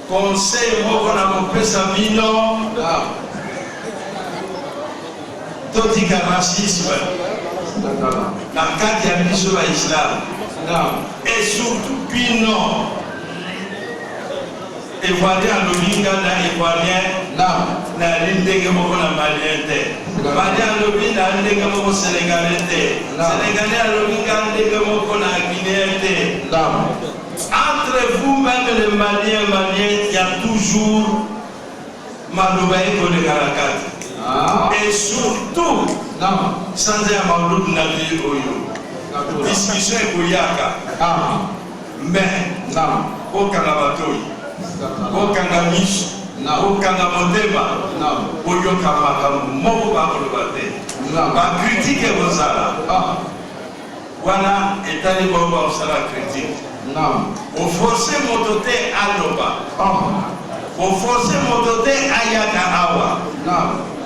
conseil moko na kopesa bino totika racisme na kati ya biso ya Islam et surtout bino Ivoirien lobinga na Ivoirien na ndenge moko na Malien te Malien lobinga na ndenge moko Sénégalais te Sénégalais lobinga ndenge moko na Guinéen te entre vous-même les Maliens, il y a toujours Malobaï Kodegarakati. Et surtout, sans un Maloub Nabi Oyo, discussion est Koyaka. Mais, au Kanabatoy, au Kanamis, au Kanamotema, au Yokamaka, Moko Bakolobate, ma critique est vos ala. Voilà, et allez voir la critique. Au forcer mon doté à Loba. Au forcer mon doté à Yaka Awa.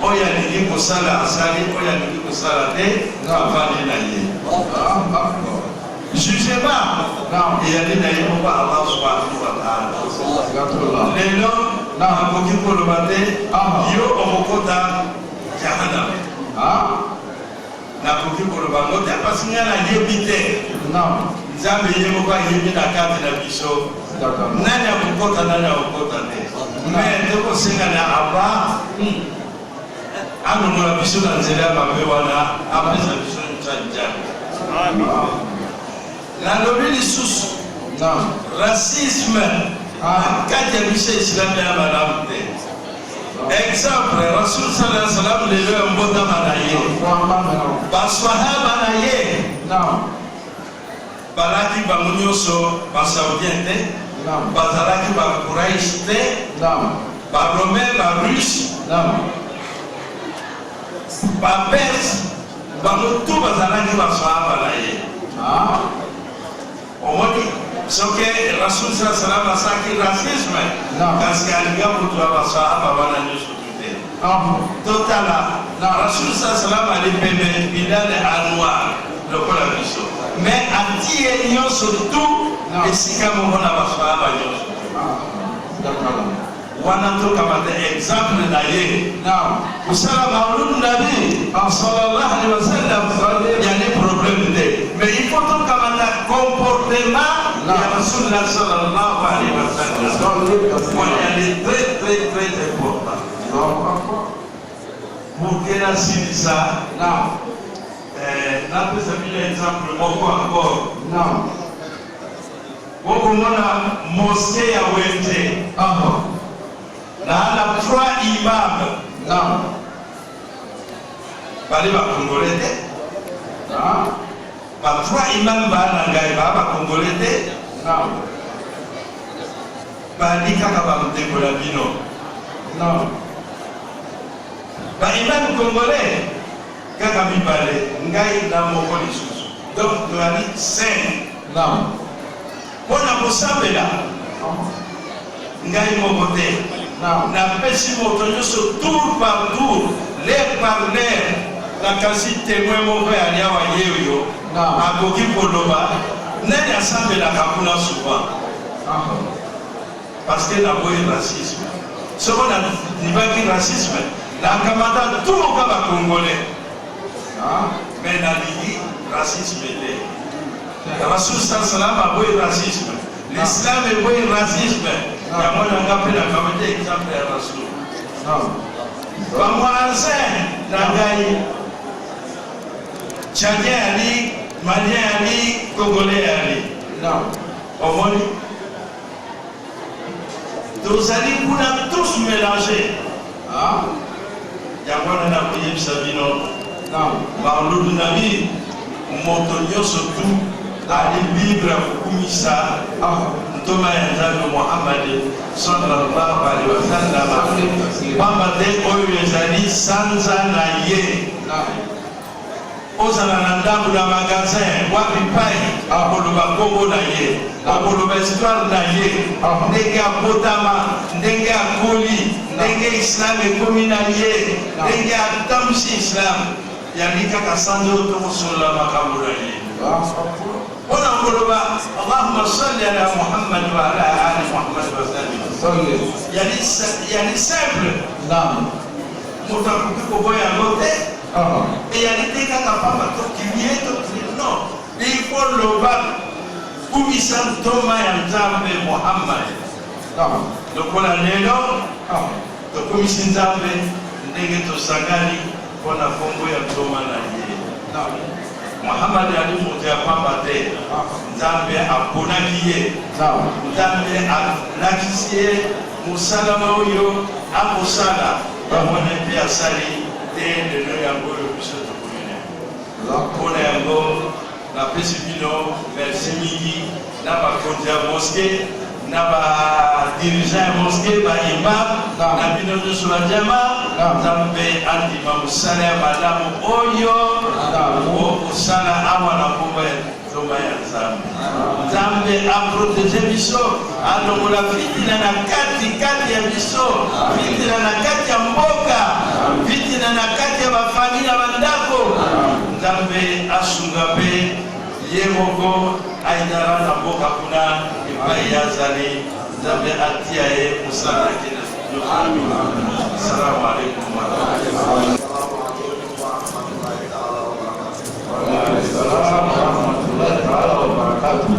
Oya Niki Kosala Asali, Oya Niki Kosala Te, Avani Naye. Jugez pas. Et Yali Naye, on va avoir soit les noms, n'a pas pour le matin, Yo Omokota, Yahana. N'a pas pour le matin, parce qu'il y a la yébité. Nzambe yemo kwa yemi na kati na biso nani akukota nani akukota ne mais ndeko senga na aba ano mona biso na nzela mabe wana apesa biso ntsanja na lobi lisusu racisme kati ya biso Islam ya malamu te exemple Rasul sallallahu alaihi wasallam lelo mbota manaye baswahaba na ye Balaki Bamunyoso, Basaoudien, Bazalaki Bakouraïs, Baromé, Barus, Babes, Bamutu, Bazalaki Basaabalaye. Au moins, ce que Rasul Sallam a sacré racisme, parce qu'il y a un gars pour toi, Basaabala, Total, Rasul Sallam a des bébés, il a des noir, le colabiso. Mais à dire nous surtout et si comme on a pas wana to kama exemple d'ailleurs pour ça maulud nabi sallallahu alayhi wa sallam il y a des problèmes mais il faut donc comme un comportement de Rasulullah sallallahu alayhi wa sallam il est très important pour que la ça n'a pas un exemple encore. Non. Beaucoup de mosquées à Wente. Là, la 3 imams. Non. Pas les Congolais. Non. Pas 3 imams Banangaï, pas Congolais. Non. Pas les Kakabam de Colabino. Non. Pas imam Congolais. Kaka mi parle, ngai na moko lisusu. Donc tu as dit saint. Non. Pona posambela. Ngai moko te. Non. Na pesi moto nyoso tour par tour, l'air par l'air. La kasi témoin moko ya nyawa yeyo. Non. Akoki koloba. Nani asambela kakuna souvent. Parce que la boye racisme. Ce qu'on a dit racisme, la kamata tout le monde congolais. Mais dans l'idée, racisme est là. Rasul sallam a beau racisme. L'islam est beau racisme. Il y a moins d'un appel à commettre exemple à Rasul. Comme moi, ancien, Nangaï, Tchadien Ali, Malien Ali, Congolais Ali. Non. Au moins, tous Ali, vous l'avez tous mélangé. Il y a moins d'un appel à Sabino. Maulud Nabi, Motonio surtout, Ali libre Kumisa, Thomas Yanzano Mohamed, sallallahu alayhi wa sallam, Mamade Oyezali Sanzanaye, Osananda pour le magasin, Wapipai, Apoloba Congo Naye, Apoloba Histoire Naye, Nega Potama, Nega Koli, Nega Islam et Communalier, Nega Tamsi Islam. Yalika kasando to musola makamura yi. Ona اللهم صل على محمد وعلى آل محمد وسلم. يعني simple. Naam. Mutakuki kuboya ngote. Yani tika kapapa to kibieto no. Before loba kubisan toma ya Nzambe Muhammad. Naam. Lokola lelo. To kubisan Nzambe ndenge to sagani kona fongo ya toma na yeye. Naam. Muhammad alimutia kwamba te Nzambe aponaki Nzambe alakisie musalama huyo amusala bamone pia sali te lelo yango biso tokomene pona yango na pesibino merci mingi na bakonzi ya moske na ba dirigeant ya moske ba imam na bino nyonso bajama Nzambe andima musala ya malamu oyo osala awa na kombo ya toma ya Nzambe. Nzambe aproteje biso alongola fitina na kati ya biso, fitina na kati ya mboka, fitina na kati ya bafamili na bandako. Nzambe asunga pe ye moko aidara na mboka kuna epai ya zali. Nzambe atia ye musala kina. Assalamu alaikum wa rahmatullahi wa barakatuh.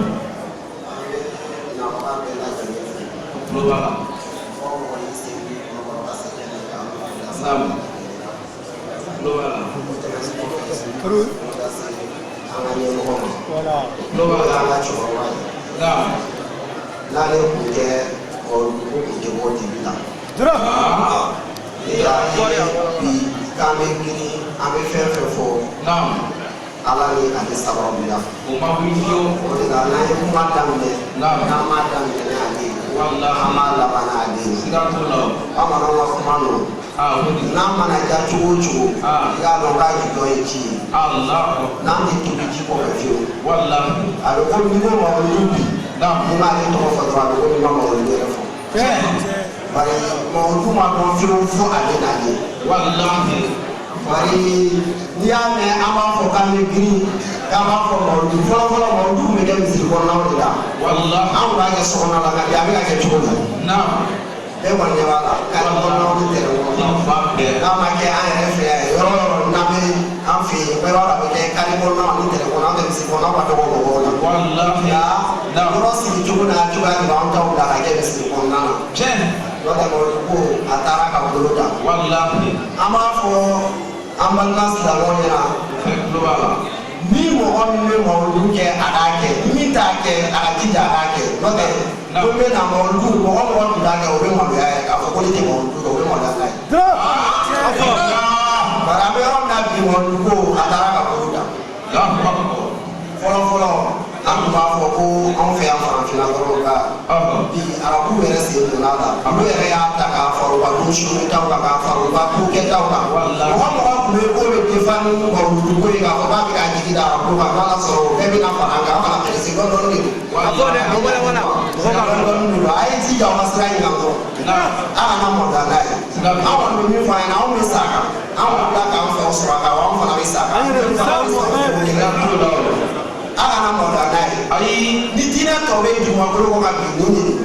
Allah ni ati sababu ya umabulio odega na kuma damne na ma damne na adi wallahi amala bana adi sigatulo amana wa kumano na mana ja chuchu ya lo ga jido echi Allah na ni tubiji ko kafio wallahi alo ko ni mo wa lubi na ma ni to fa do alo ni ma mo ni refo bari mo duma do fio fo ade na ni wallahi bari ni ame ama fo kame giri kama fo mo du folo mo du me dem si ko na wala wallahi am ba ga so na la ga ya ga ke chuko na e wa ne wala ka ko no du te ro no fa be na ma ke an refe ya yo na me am fi be wala be ke ka ni mo na ni te ko na dem si ko na ba to ko na wallahi ya na ro si chuko na chuka ni ba on ta da ga ke si ko na na chen lo da mo ko atara ka ko da wallahi ama fo ambanas da wonyana ni mo on me mo luke adake mi ta ke akija adake no te no me na mo lu mo on da ke o be mo ya ka fo ko ti mo lu o be mo da kai para me on na bi mo lu ko atara ka ko da folo am ba fo ko on fe am fa na ko ka bi arabu were se do na da abu were ya ta ka fo wa ko shu ta ka ka fo wa ko ke ta ka wallahi mo me ko be ke fan ko du ko ga ko ba ka ji da arabu ka na so be bi na fa ga ka na se go no ni abo ne abo ne wana ko ka no no ai ji ja ma sra ni ko na ana na mo da na awon no mi fa na o mi saka awon da ka fo so ka wa fa na mi saka aga na mo da dai ai ni dina to be du mo ko ma bi ni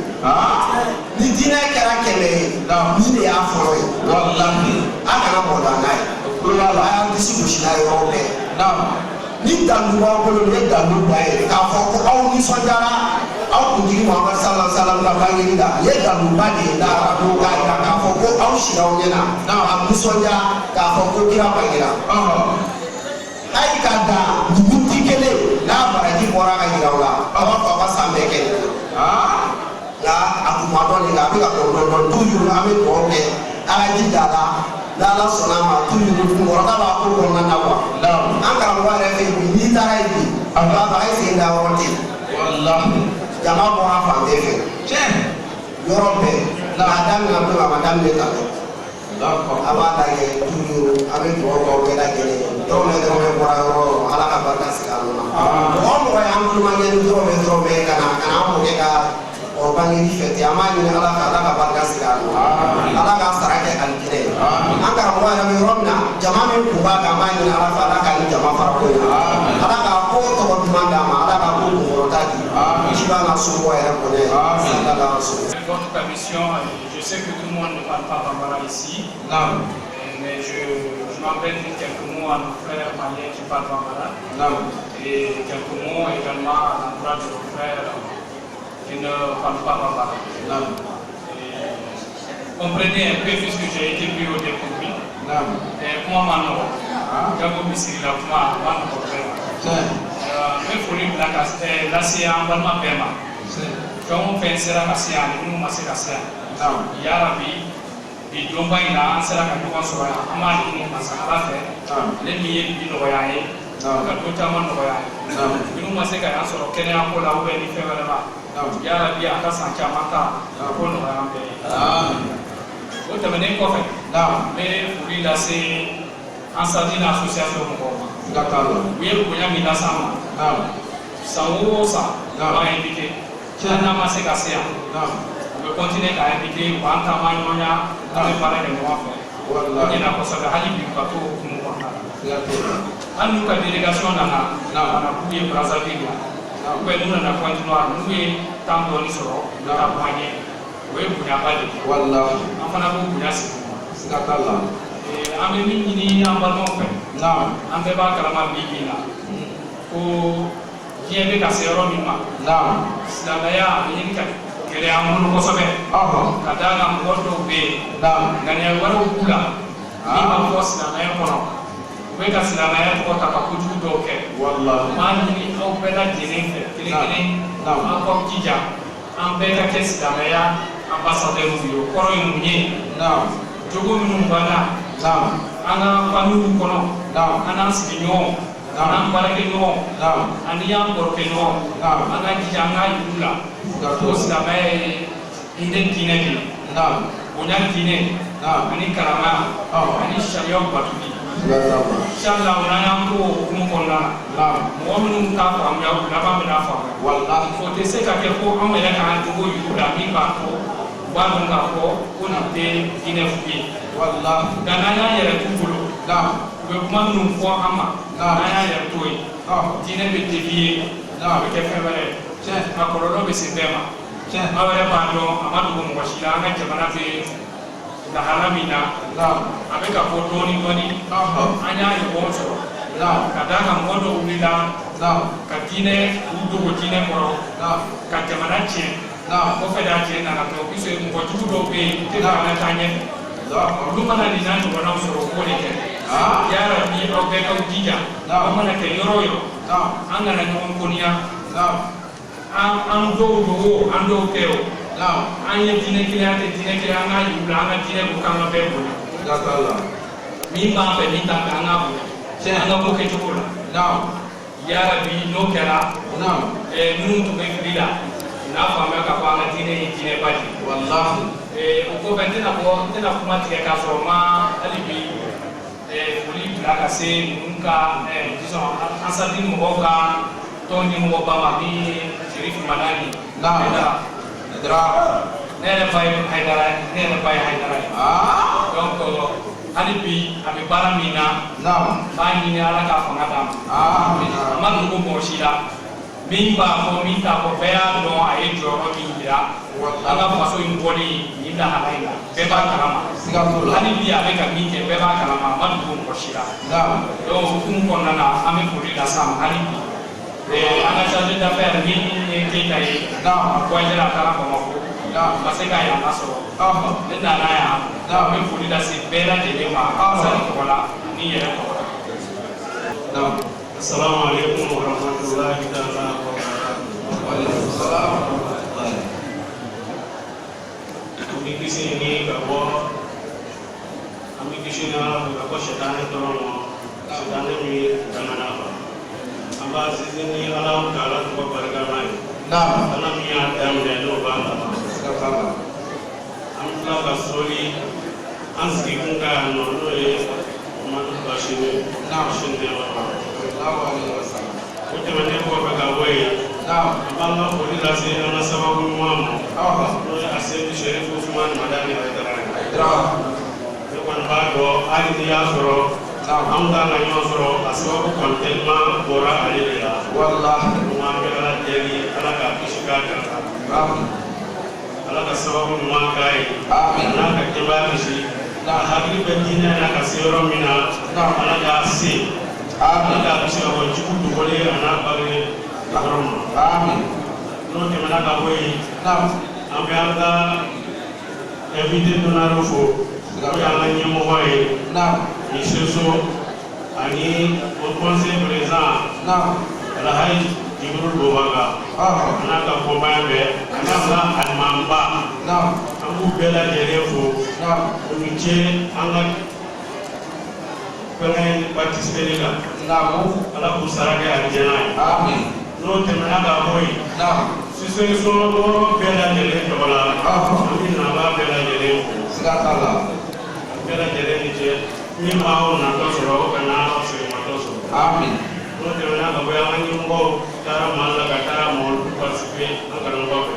ni dina kera kele ni ne aforo wallahi aga na mo da dai ko la la ya disi bu shi na yo be na ni dan du mo ko le dan du dai ka fo ko aw ni so jara aw ku ji Muhammad sallallahu alaihi wasallam ka ni da ye dan du ba de da ko ga ka fo ko aw shi raw ni na abu so ja ka fo ko kira ba kira ai kada dubuti kele na baraji bora ka yiraula aba fa ba sambe ke la aku madoni ga bi ka ko don tuju ame ko ke ala ji dala dala sona ma tuju ko ora ba ko ko na wa an ka wa re fe ni tarai bi aba ba ai se da wonti wallahi jama mo ha fa de fe chen yorobe la adam na ko ma madam le ta aba da ye tuju ame ko ko ke da ke do me bora ro ala ka barka sikaluna o mo ya am ma ngeni do me kana mo ke ka o bangi fete amani ala ka barka sikaluna ala ka sarake al kire an ka mo ya me romna jama me ku ba ka amani ala ka ni jama fara ko ala ka ko to ma da ma ala ka ko Votre permission, je sais que tout le monde ne parle pas bambara ici. Mais je m'appelle quelques mots à nos frères maliens qui parlent bambara. Et quelques mots également à l'endroit de nos frères qui ne parlent pas bambara. Comprenez un peu puisque j'ai été pris au dépourvu. Et comment maintenant, Gabo Bissiri la kuma Mano Problema. Mais faut lui la séance Balma Bema. Quand on fait la séance, nous on fait la séance. Yarabi, il doit y aller, c'est la catégorie sur la Amani, on s'en va faire. Les milliers de loyers, notamment loyers. Nous on sait qu'à sur le Kenya pour la ouvrir les faire là-bas. Yarabi à la Santiamata, pour nous ramener. Vous terminez quoi fait? Mais vous lui laissez en sortie d'association. Oui, vous voyez, il a ça. Ça ou ça, va inviter. Tu as amassé Cassia. Vous continuez à inviter, vous entendez, on a parlé de moi. Il y a pour ça que Hali du bateau pour nous voir. En nous, la délégation n'a pas bouillé Brazzaville. Nous avons un point noir, nous avons tant de l'histoire, nous avons poigné. Oui, vous n'avez pas de voilà. Enfin, vous n'avez pas de Ameni ni ambalmo fe. Ambe ba kalama bibi na. Ko kiebe ka sero mi ma. Silamaya ni ka kere amunu ko sobe. Kadaga ngodo be. Ngane wara ukula. Ni ma ko silamaya kono. Ube ka silamaya ko ta ka kuju do ke. Wallahi. Ma ni au bela dinin fe. Kile ko kija. Ambe ka ke silamaya ambassadeur yo. Koro yunye. Jogo minu bana. Anga famille kono ana signyo ana barake no ani yam borke no ana janga yula to silamay inde dineki onya dine ani karama ani sharia batuli inshallah ona yam ko kum konna mo minu ta fam ya la ba mi na fam wallahi ko te se ka ke ko amela ka ndugo yula mi ba ko ba mo ka ko ona te dine fubi Wallah, gananya yɛrɛ t'u bolo. U bɛ kuma minnu fɔ an ma. N'an y'a yɛrɛ to yen. Diinɛ bɛ dévier. A bɛ kɛ fɛn wɛrɛ ye. A kɔlɔlɔ bɛ se bɛɛ ma. Aw yɛrɛ b'a dɔn a ma dogo mɔgɔ si la an ka jamana bɛ lahala min na. A bɛ ka bɔ dɔɔni dɔɔni. An y'a ɲɔgɔn sɔrɔ. Ka d'a kan mɔgɔ dɔw wulila. Ka diinɛ k'u dogo diinɛ kɔrɔ. Ka jamana tiɲɛ. Kɔfɛ de a tiɲɛ nana dɔn. Puisque mɔgɔ jugu dɔw bɛ yen u tɛ jamana taa ɲɛ. Lu mana di nan ko naw soro ko le ke ya rabbi o be ko dija o mana ke yoro yo an na ngon ko niya an do an do ke o an ye dine kile an ga yu la an dine ko kan be ko mi ba be mi ta an ga bu an ga ko ke to la ya rabbi no kera nu to be frida na fa me ka pa na dine ba di wallahi ko bɛn tɛna kuma tigɛ k'a sɔrɔ ma hali bi foli bila ka se ninnu ka disɔn ansadi mɔgɔw ka tɔn ɲɛmɔgɔba ma min Sheriff Madani ne yɛrɛ ba ye Haidara ye donc hali bi a bɛ baara min na n b'a ɲini Ala ka fanga d'a ma a ma dogo mɔgɔ si la min b'a fɔ min t'a fɔ bɛɛ y'a dɔn a ye jɔyɔrɔ min jira an ka faso in bɔli nin lahala in na bɛɛ b'a kalama hali bi a bɛ ka min kɛ bɛɛ b'a kalama a ma dogo mɔgɔ si la donc hukumu kɔnɔna na an bɛ foli lase a ma hali bi an ka chargé d'affaires min ye Keita ye voyageur a taara Bamako a ma se ka yan lasɔrɔ ne nana yan an bɛ foli lase bɛɛ lajɛlen ma Sani tɔgɔ la ni yɛrɛ tɔgɔ la. Assalamu alaikum warahmatullahi ta'ala wabarakatuh. Kami kisi ini bahwa kami kisi ni orang bahwa syaitan itu orang syaitan ini jangan apa. Amba sisi ni Allah Taala tu beragam. Karena miat dan dulu bangga. Amla kasoli ansi kunga nolo manu bashini shinde wa. Kita mana buat pegawai. Abang boleh lasi anak sama rumah. Noi asyik Sheriff Usman Madani Haidara. Bukan bago hari dia suruh. Amda nanya suruh asal konten mah bora hari dia. Wallah. Mengambil alat jadi sikata. Amin. Ala ka sababu ɲuman k'a ye. Amin. Ala ka kɛbaya kisi. A hakili bɛ diinɛ na ka se yɔrɔ min na. Ala k'a se. Amin. Ala k'a kisi ka bɔ jugu dogolen a n'a bange yɔrɔ ma. Amin. N'o tɛmɛna ka bɔ yen. An bɛ an ka invité d'honneur fo. N'o y'an ka ɲɛmɔgɔ ye. Ni Soso ani o conseil président. Alhaji Jibril Boubacar. N'a ka kɔnbaya bɛɛ. A n'a ka alimamiba. An b'u bɛɛ lajɛlen fo. O ni ce an ka fɛngɛ participé la. Ala k'u sara kɛ alijana ye. Amin. N'o tɛmɛna ka bɔ yen. Sisan somɔgɔw bɛɛ lajɛlen tɔgɔ la. An bɛ naba bɛɛ lajɛlen fo. Siga t'a la. Bɛɛ lajɛlen ni cɛ. Min b'aw natɔ sɔrɔ o kana aw seginmatɔ sɔrɔ. Amin. N'o tɛmɛna ka bɔ yen an ka ɲɛmɔgɔw taara Mali la ka taa Mali participé an karamɔgɔ fɛ.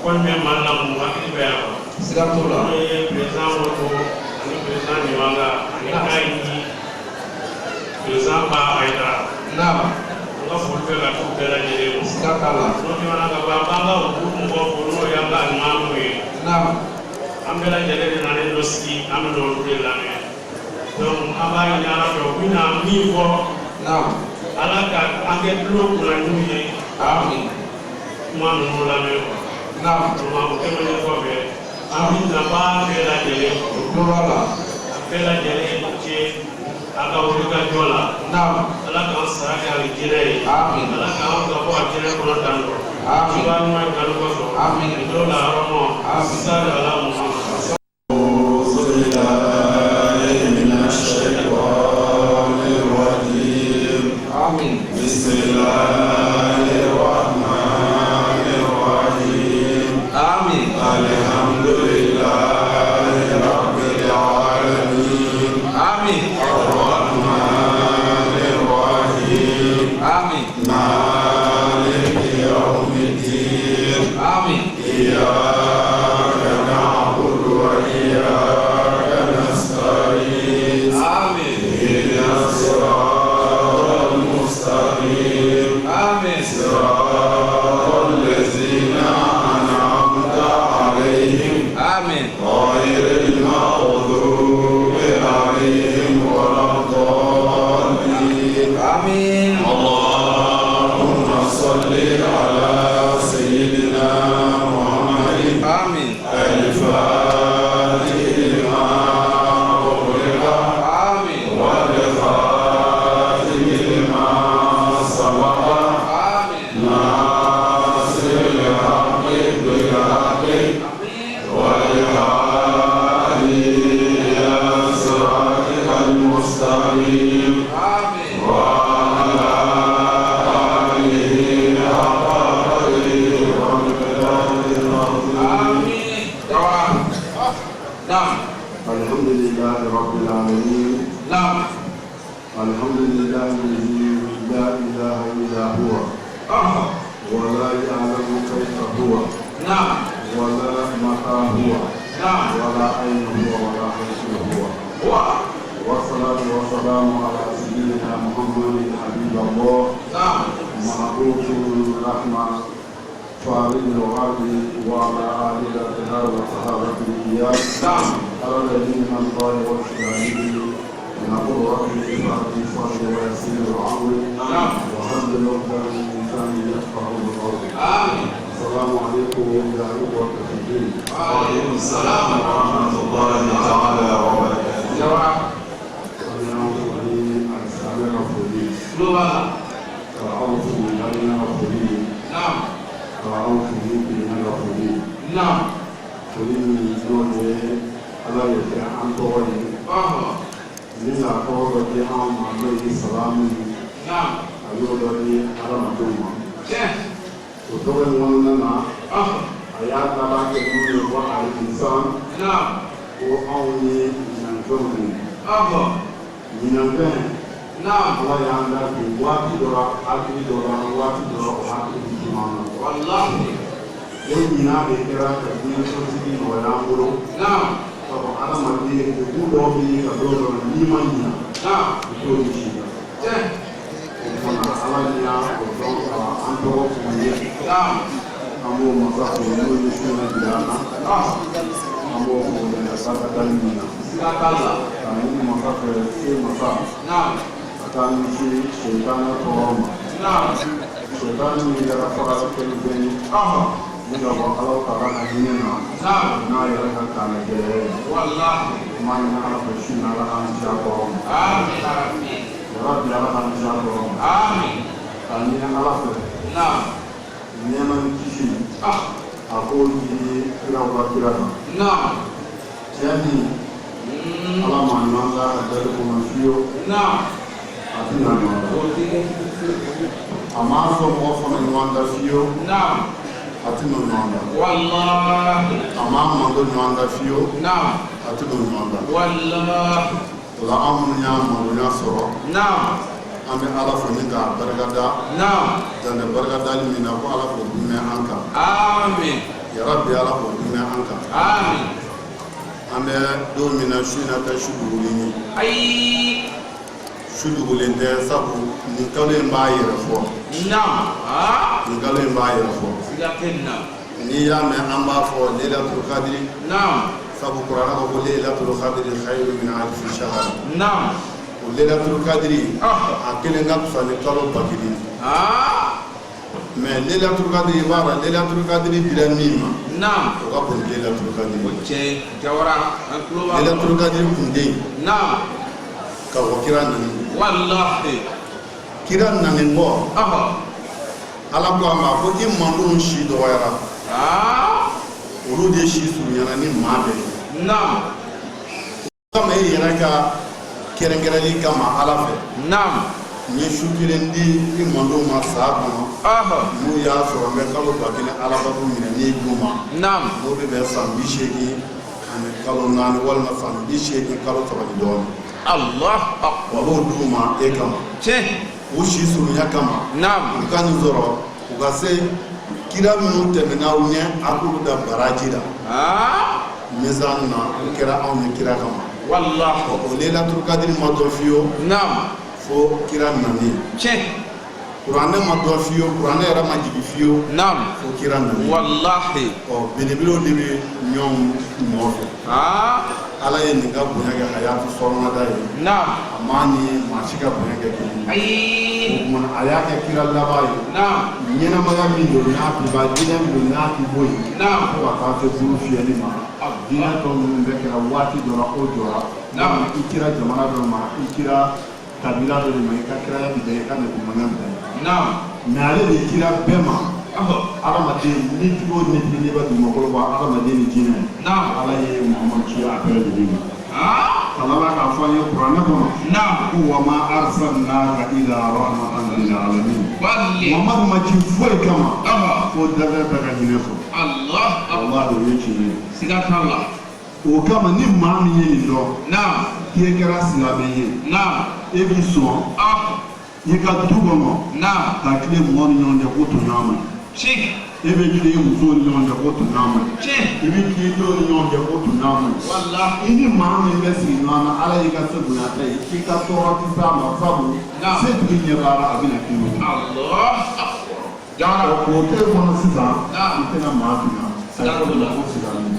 Kɔni bɛ Mali la mun hakili bɛ yan. Siga t'o la. N'o ye président Moto ani président Nimanga ani Kayini président Ba Ayidara. An ka foli bɛ ka t'u bɛɛ lajɛlen ma. Siga t'a la. N'o tɛmɛna ka bɔ yen an b'an ka mɔgɔw fo n'o y'an ka alimamiw ye. An bɛɛ lajɛlen de nalen dɔ sigi an bɛ n'olu de lamɛn. Donc an b'a ɲini Ala fɛ u bɛna min fɔ. Ala ka an kɛ tulo kunna n'u ye. Amin. Kuma ninnu lamɛn quoi. O tɛmɛnen kɔfɛ an bɛ nafa bɛɛ lajɛlen fɔ. A bɛɛ lajɛlen cɛ a ka wuli ka jɔ la. Ala k'an sara kɛ alijinɛ ye. Ala k'an ka bɔ alijinɛ kɔnɔ tan tɔ. Tuba ɲuman kanu kɔsɔn. Dɔw la hɔrɔnɔ. Sisan de Ala Muhamadu. dɔgɔ kun ye an b'o masa fo n'o ye su na bila an na an b'o fo mɛ barika min na ka ɲini masa fɛ se masa ka taa ni se sɛitana tɔɔrɔ ma sɛitana min kɛra faga kɛli fɛn ye ni ka bɔ Ala taala ka hinɛ na n'a yɛrɛ ka k'a lajɛ kuma ɲini Ala fɛ su na Ala k'an ci a tɔɔrɔ ma yarabi Ala k'an ci a tɔɔrɔ ma ka ɲini Ala fɛ nɛɛma ni kisi a k'o di kiraw ka kira kan cɛ min Ala ma ɲɔgɔn ka dali kɔnɔ fiyewu a tɛ na ɲɔgɔn a m'a sɔn mɔgɔ fana ɲɔgɔn da fiyewu a tɛ n'o ɲɔgɔn da a m'a mando ɲɔgɔn da fiyewu a tɛ n'o ɲɔgɔn da o la an minnu y'a maloya sɔrɔ an bɛ Ala fo ni k'a barikada dan barikadali min na ko Ala k'o dunmɛ an kan yarabi Ala k'o dunmɛ an kan an bɛ don min na su in na tɛ su dogolen ye su dogolen tɛ sabu nin kalo in b'a yɛrɛ fɔ nin kalo in b'a yɛrɛ fɔ n'i y'a mɛn an b'a fɔ Lailatul Qadri sabu Kuranɛ ko Lailatul Qadri khayrun min alfi shahr o Lailatul Qadri a kelen ka fisa ni kalo 1000 mais Lailatul Qadri b'a la Lailatul Qadri dira min ma o ka bon Lailatul Qadri Lailatul Qadri kun den ka bɔ kira nani kira nani bɔ Ala ko a ma ko i mandenw si dɔgɔyara olu de si surunyana ni maa bɛɛ ye kama i yɛrɛ ka kɛrɛnkɛrɛnli kama Ala fɛ n ye su kelen di i mandenw ma saa kɔnɔ n'u y'a sɔrɔ n bɛ kalo 1000 alabato minɛ n'i d'u ma n'o de bɛ san 80 ani kalo 4 walima san 80 kalo 3 ni dɔɔnin wa b'o d'u ma e kama u si surunya kama u ka nin sɔrɔ u ka se kira minnu tɛmɛna aw ɲɛ a k'olu da baraji la mizani na o kɛra anw ni kira kama o Lailatul Qadri ma dɔn fiyewu fo kira nani kuranɛ ma dɔn fiyewu kuranɛ yɛrɛ ma jigin fiyewu fo kira nani belebelew de bɛ ɲɔgɔn nɔfɛ Ala ye nin ka bonya kɛ hayatu sɔrɔnada ye a ma ni maa si ka bonya kɛ kelen ye o kumana a y'a kɛ kira laban ye ɲɛnamaya min don n'a tɛ ban diinɛ min don n'a tɛ bɔ yen fo ka taa se bulu fiyɛli ma diinɛ tɔ minnu bɛ kɛra waati dɔ la o jɔra i kira jamana dɔ ma i kira kabila dɔ de ma i ka kiraya bi da i ka nɛgɛmanya bi da mais ale de kira bɛɛ ma adamaden ni cogo ni tigi ne bɛ dugumakolo bɔ adamaden ni jinɛ Ala ye Muhamadu ci a bɛɛ lajɛlen ma Ala b'a k'a fɔ an ye kuranɛ kɔnɔ ko wa ma arsalnaka illa rahmatan lil alamin Muhamadu ma ci foyi kama fo dafɛ bɛɛ ka hinɛ fɔ wallahi o ye tiɲɛ ye o kama ni maa min ye nin dɔn k'i kɛra silamɛ ye e b'i sɔn i ka du kɔnɔ ka tile mɔgɔ ni ɲɔgɔn cɛ ko to ɲɔgɔn ma e bɛ tile musow ni ɲɔgɔn cɛ ko to ɲɔgɔn ma i bɛ tile denw ni ɲɔgɔn cɛ ko to ɲɔgɔn ma i ni maa min bɛ sigi ɲɔgɔn na Ala y'i ka se bonya ta ye k'i ka tɔɔrɔ ti s'a ma sabu se tigi ɲɛ b'a la a bɛna k'i bolo o tɛ kɔnɔ sisan i tɛna maa finna a ye ko ko silamɛ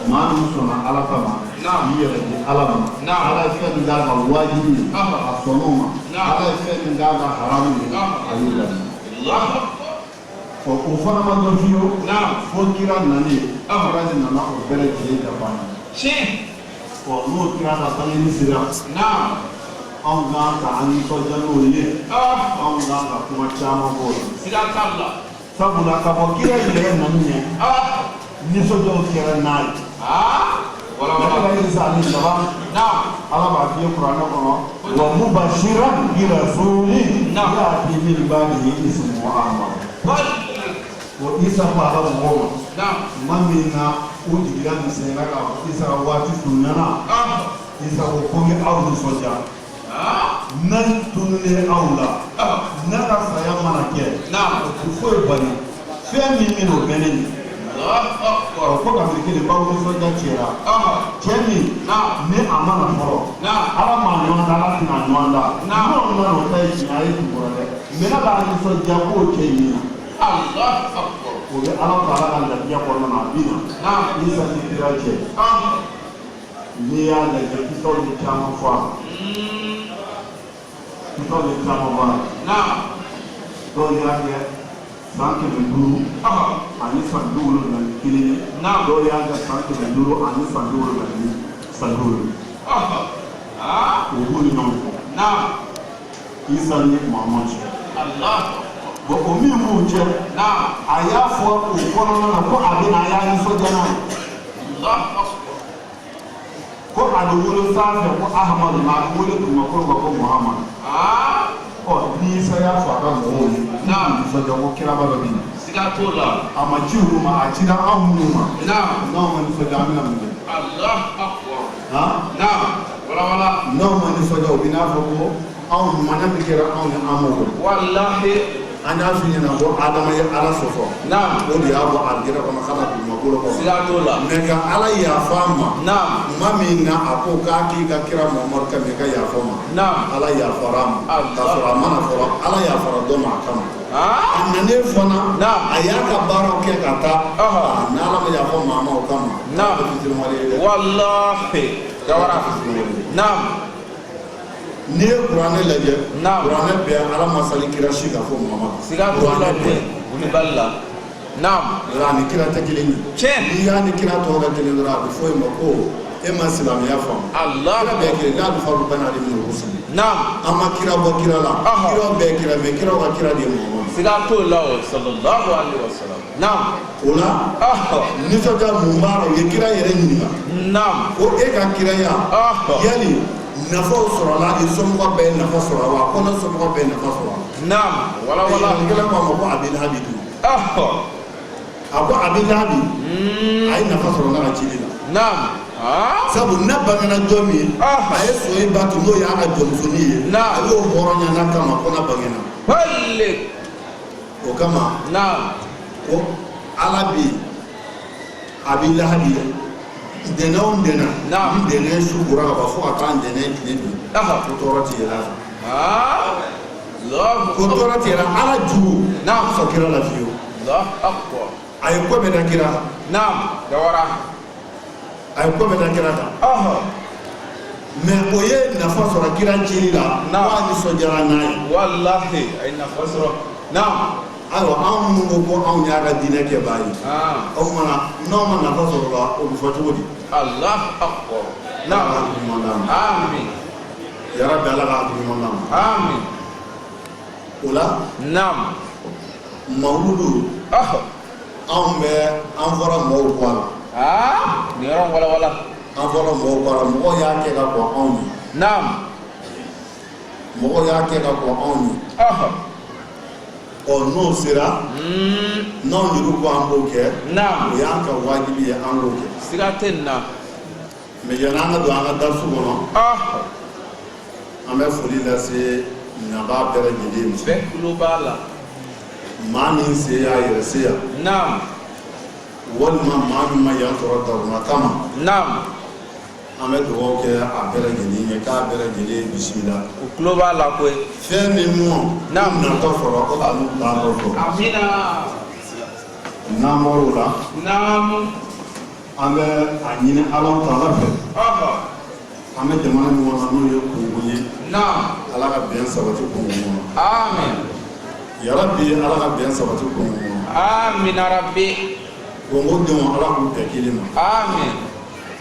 maa min sɔnna Ala kama i yɛrɛ di Ala ma Ala ye fɛn min d'a ka wajibi ye a sɔnn'o ma Ala ye fɛn min d'a ka haramu ye a y'o lamɛn o fana ma dɔn fiyewu fo kira nani kira de nana o bɛɛ lajɛlen dafa n'o kira ka bangeli sera anw kan ka an nisɔndiya n'o ye anw kan ka kuma caman fɔ o la sabula ka fɔ kira yɛrɛ nani ɲɛ nisɔndiyaw kɛra n'a ye Isa alayhi salam Ala b'a f'i ye kuranɛ kɔnɔ wa mubashiran bi rasulin ya'ti min ba'dihi ismuhu Ahmad o Isa ko Ala mɔgɔw ma tuma min na o jiginna misɛnyɛrɛ kan Isa ka waati surunyana Isa ko ko n bɛ aw nisɔndiya ne tununnen aw la ne ka saya mana kɛ o tɛ foyi bali fɛn min bɛ n'o bɛ ne ɲɛ ko ka kelen baw nisɔndiya cɛra cɛ min ni a mana fɔlɔ Ala ma ɲɔgɔn da Ala tɛna ɲɔgɔn da n'o mana o ta ye tiɲɛ a ye kun kɔrɔ dɛ mena ba ni so jago ke ni Allah akbar o be ala taala ka la ya ko na bina na ni sa ni tiraje ni ya la je ki so ni chama fa ki so ni chama fa na do ya ke sanke nduru ani sanduru na kili na do ya ga sanke nduru ani sanduru na ni sanduru o huli no na isa ni Muhammad Allah bo o mi mu je na aya fo o kono na ko abi na aya ni so jana Allah akbar ko adu wulu safe ko Ahmad na wulu kuma ko Muhammad o ni sa ya fa ga mo ni na so da ko kira ba bi siga tola ama jiru ma a cida amu ma na no man so da mi na mu Allah akbar ha na wala no man so da obina fo ko awu mana mi kira awu ni amu wallahi anda fi na bo adama ya ala sofo na o di abo algira ko makala ko magulo ko siga tola mega ala ya fama na mami na ako ka ki ka kira Muhammad ka mega ya fama na ala ya faram ta sura mana fara ala ya fara do ma kama anane fona na ayaka baro ke kata na ala ya fama ma o kama na wallahi jawara na ni Qur'an lajɛ na Qur'an bɛ ala masali kira si ka fɔ Muhammad siga tola te uni balla na ra ni kira tɛ kelen ye chen ni ya ni kira tɔ ka kelen dɔrɔn a bɛ fɔ e ma ko e ma silamɛya faamu Allah kira bɛɛ kelen n'a bɛ fɔ ko bana de min rusul na an ma kira bɔ kira la kira bɛɛ kira mais kira ka kira de ye Muhammad siga tola sallallahu alaihi wasallam na o la nisɔndiya mun b'a la u ye kira yɛrɛ ɲininka na ko e ka kiraya yali nafaw sɔrɔla i somɔgɔ bɛɛ nafa sɔrɔ wa ko ne somɔgɔ bɛɛ nafa sɔrɔ na wala kira ko a ma ko a bɛ lahabi dun a ko a bɛ lahabi a ye nafa sɔrɔ n'a ka cili la na sabu ne bangena jɔn min a ye so in ba tun n'o y'a ka jɔnmusonin ye a y'o hɔrɔnya n'a kama ko na bangena balle o kama na ko ala bɛ a bɛ lahabi dɛnɛ o dɛnɛ ni dɛnɛ su kora ka ban fo ka taa dɛnɛ tile bin ko tɔɔrɔ tɛ yɛlɛ a fɛ ko tɔɔrɔ tɛ yɛlɛ ala jugu n'a sɔn kira la fiyewu a ye ko bɛɛ da kira a ye ko bɛɛ da kira kan mais o ye nafa sɔrɔ kira cili la wa nisɔndiyara n'a ye wallahi a ye nafa sɔrɔ ayiwa anw minnu ko anw y'a ka diinɛ kɛ baa ye o kumana n'aw ma nafa sɔrɔ la o bɛ fɔ cogo di Allah akbar ala ka hakili ɲuman d'a ma amin yarabi ala ka hakili ɲuman d'a ma amin o la mawuludu anw bɛ an fɔra mɔgɔw kɔ a la nin yɔrɔ walawala an fɔra mɔgɔw kɔ a la mɔgɔw y'a kɛ ka kɔn anw ye mɔgɔw y'a kɛ ka kɔn anw ye n'o sera n'anw yɛrɛ ko an b'o kɛ o y'an ka wajibi ye an k'o kɛ siga tɛ nin na mais yanni an ka don an ka darisu kɔnɔ an bɛ foli lase ɲaba bɛɛ lajɛlen ma bɛɛ tulo b'a la maa min se y'a yɛrɛ se yan walima maa min ma yan sɔrɔ daruna kama an bɛ dugawu kɛ a bɛɛ lajɛlen ye k'a bɛɛ lajɛlen bisimila u tulo b'a la koyi fɛn min mɔ natɔ sɔrɔ ko k'olu t'a dɔ sɔrɔ amina n'an bɔr'o la an bɛ a ɲini ala ta'ala fɛ an bɛ jamana min kɔnɔ n'o ye kungo ye ala ka bɛn sabati kungo kɔnɔ amin yarabi ala ka bɛn sabati kungo kɔnɔ amin rabbi kungo denw ala k'u bɛn kelen ma amin